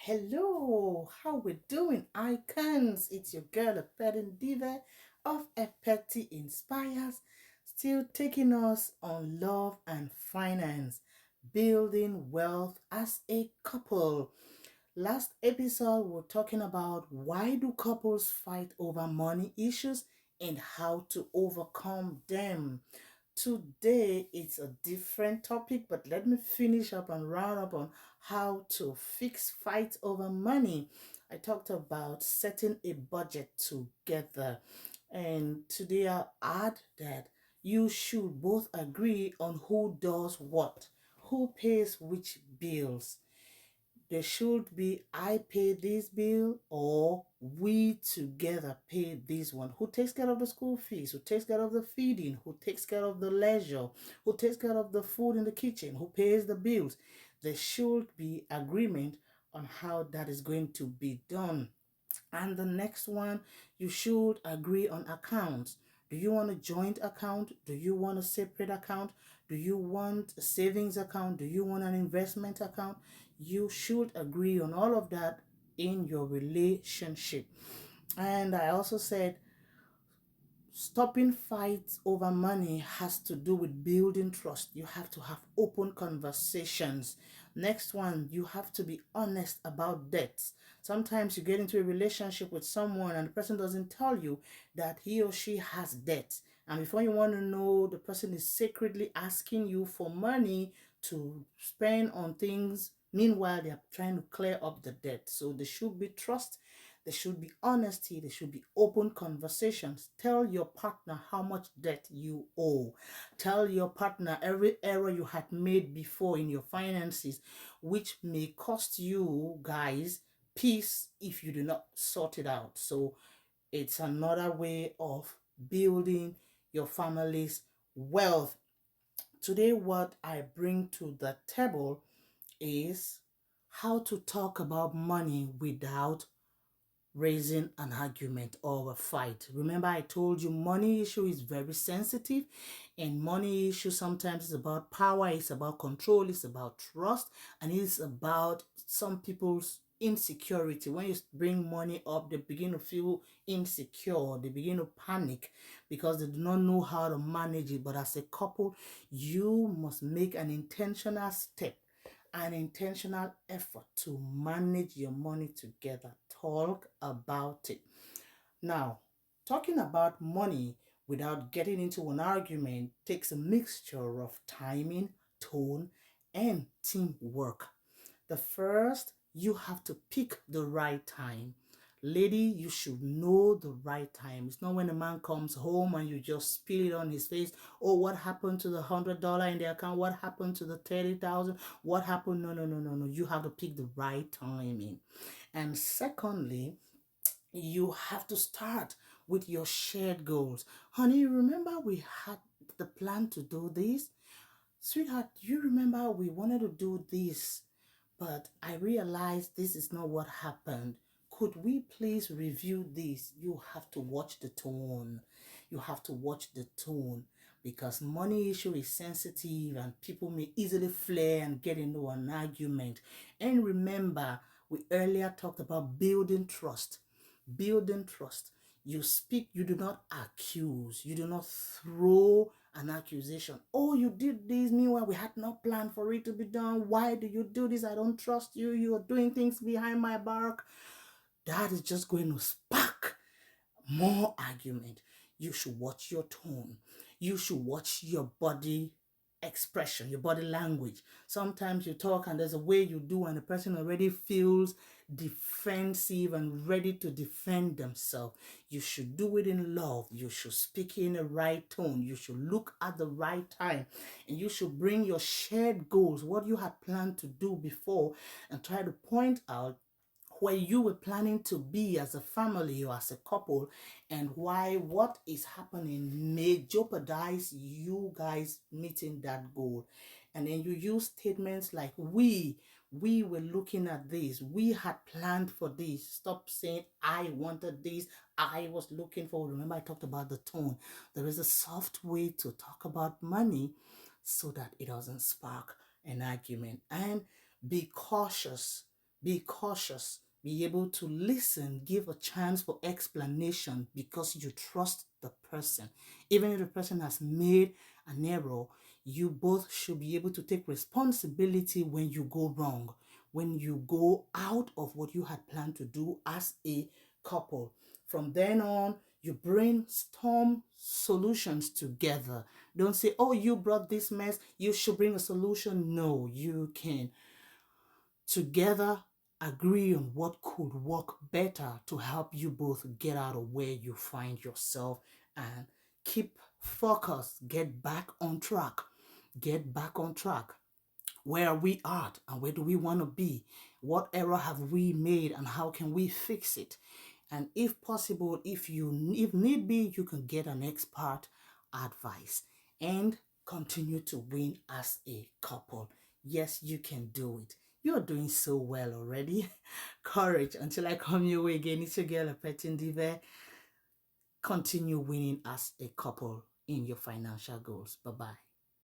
Hello, how we doing, icons? It's your girl, a petting diva of a petty inspires, still taking us on love and finance, building wealth as a couple. Last episode, we're talking about why do couples fight over money issues and how to overcome them. Today it's a different topic, but let me finish up and round up on how to fix fights over money. I talked about setting a budget together, and today I'll add that you should both agree on who does what, who pays which bills. There should be I pay this bill or we together pay this one. Who takes care of the school fees? Who takes care of the feeding? Who takes care of the leisure? Who takes care of the food in the kitchen? Who pays the bills? There should be agreement on how that is going to be done. And the next one, you should agree on accounts. Do you want a joint account? Do you want a separate account? Do you want a savings account? Do you want an investment account? You should agree on all of that in your relationship. And I also said stopping fights over money has to do with building trust. You have to have open conversations. Next one, you have to be honest about debts. Sometimes you get into a relationship with someone and the person doesn't tell you that he or she has debts. And before you want to know, the person is secretly asking you for money to spend on things. Meanwhile, they are trying to clear up the debt. So there should be trust, there should be honesty. There should be open conversations. Tell your partner how much debt you owe. Tell your partner every error you had made before in your finances, which may cost you guys peace if you do not sort it out. So it's another way of building your family's wealth. Today, what I bring to the table is how to talk about money without raising an argument or a fight. Remember, I told you money issue is very sensitive, and money issue sometimes is about power, it's about control, it's about trust, and it's about some people's insecurity. When you bring money up, they begin to feel insecure, they begin to panic because they do not know how to manage it. But as a couple, you must make an intentional step, an intentional effort to manage your money together. Talk about it. Now, talking about money without getting into an argument takes a mixture of timing, tone, and teamwork. The first, you have to pick the right time. Lady, you should know the right time. It's not when a man comes home and you just spill it on his face. Oh, what happened to the $100 in the account? What happened to the 30,000? What happened? No, no, no, no, no. You have to pick the right timing. And secondly, you have to start with your shared goals. Honey, remember we had the plan to do this? Sweetheart, you remember we wanted to do this, but I realized this is not what happened. Could we please review this? You have to watch the tone. You have to watch the tone because money issue is sensitive and people may easily flare and get into an argument. And remember, we earlier talked about building trust. Building trust. You speak, you do not accuse, you do not throw an accusation. Oh, you did this, meanwhile we had not planned for it to be done. Why do you do this? I don't trust you. You are doing things behind my back. That is just going to spark more argument. You should watch your tone. You should watch your body expression, your body language. Sometimes you talk and there's a way you do and the person already feels defensive and ready to defend themselves. You should do it in love. You should speak in the right tone. You should look at the right time. And you should bring your shared goals, what you had planned to do before, and try to point out where you were planning to be as a family or as a couple, and why what is happening may jeopardize you guys meeting that goal. And then you use statements like we were looking at this, we had planned for this. Stop saying I wanted this, I was looking for. Remember, I talked about the tone. There is a soft way to talk about money so that it doesn't spark an argument. And be cautious. Be cautious. Be able to listen, give a chance for explanation because you trust the person. Even if the person has made an error, you both should be able to take responsibility when you go wrong, when you go out of what you had planned to do as a couple. From then on, you brainstorm solutions together. Don't say, oh, you brought this mess, you should bring a solution. No, you can together agree on what could work better to help you both get out of where you find yourself and keep focus, get back on track. Get back on track. Where are we at and where do we want to be? What error have we made and how can we fix it? And if possible, if need be, you can get an expert advice and continue to win as a couple. Yes, you can do it. You're doing so well already. Courage until I come your way again. It's your girl, Petin Diva. Continue winning as a couple in your financial goals. Bye-bye.